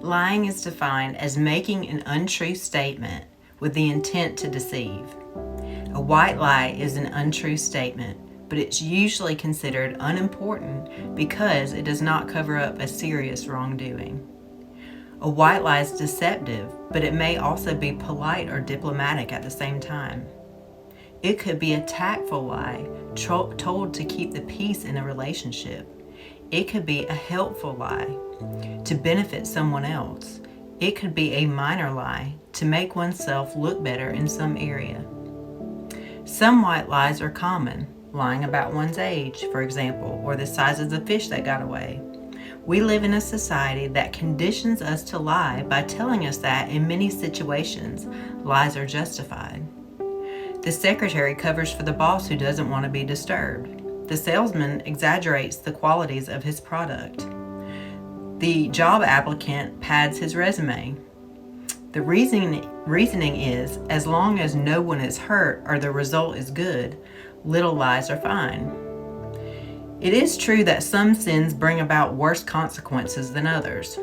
Lying is defined as making an untrue statement with the intent to deceive. A white lie is an untrue statement, but it's usually considered unimportant because it does not cover up a serious wrongdoing. A white lie is deceptive, but it may also be polite or diplomatic at the same time. It could be a tactful lie, told to keep the peace in a relationship. It could be a helpful lie, to benefit someone else. It could be a minor lie, to make oneself look better in some area. Some white lies are common, lying about one's age, for example, or the size of the fish that got away. We live in a society that conditions us to lie by telling us that in many situations, lies are justified. The secretary covers for the boss who doesn't want to be disturbed. The salesman exaggerates the qualities of his product. The job applicant pads his resume. The reasoning is, as long as no one is hurt or the result is good, little lies are fine. It is true that some sins bring about worse consequences than others.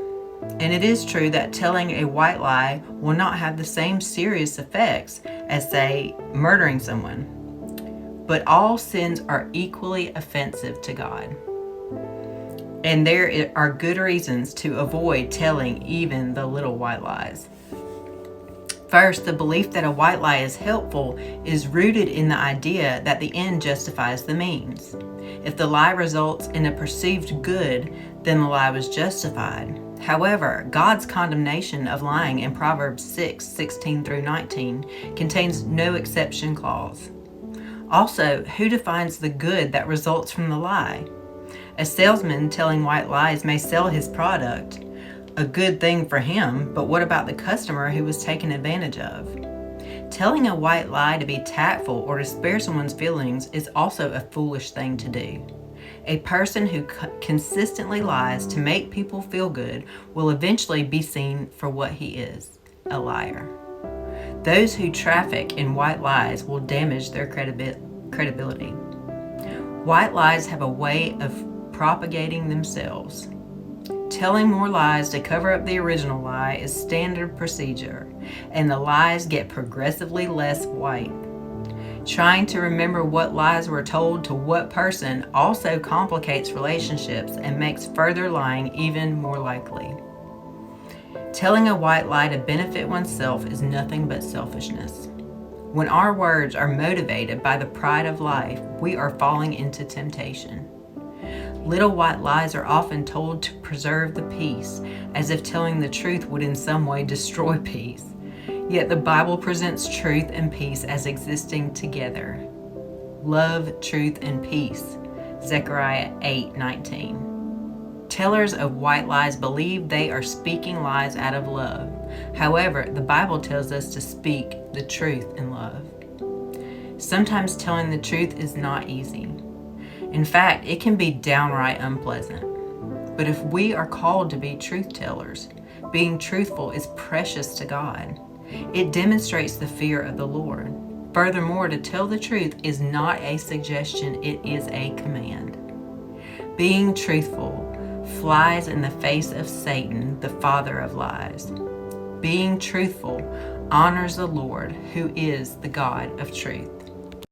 And it is true that telling a white lie will not have the same serious effects as, say, murdering someone. But all sins are equally offensive to God. And there are good reasons to avoid telling even the little white lies. First, the belief that a white lie is helpful is rooted in the idea that the end justifies the means. If the lie results in a perceived good, then the lie was justified. However, God's condemnation of lying in Proverbs 6:16 through 19 contains no exception clause. Also, who defines the good that results from the lie? A salesman telling white lies may sell his product, a good thing for him, but what about the customer who was taken advantage of? Telling a white lie to be tactful or to spare someone's feelings is also a foolish thing to do. A person who consistently lies to make people feel good will eventually be seen for what he is, a liar. Those who traffic in white lies will damage their credibility. White lies have a way of propagating themselves. Telling more lies to cover up the original lie is standard procedure, and the lies get progressively less white. Trying to remember what lies were told to what person also complicates relationships and makes further lying even more likely. Telling a white lie to benefit oneself is nothing but selfishness. When our words are motivated by the pride of life, we are falling into temptation. Little white lies are often told to preserve the peace, as if telling the truth would in some way destroy peace. Yet the Bible presents truth and peace as existing together. Love, truth, and peace. Zechariah 8:19. Tellers of white lies believe they are speaking lies out of love. However, the Bible tells us to speak the truth in love. Sometimes telling the truth is not easy. In fact, it can be downright unpleasant. But if we are called to be truth tellers, being truthful is precious to God. It demonstrates the fear of the Lord. Furthermore, to tell the truth is not a suggestion, it is a command. Being truthful flies in the face of Satan, the father of lies. Being truthful honors the Lord, who is the God of truth.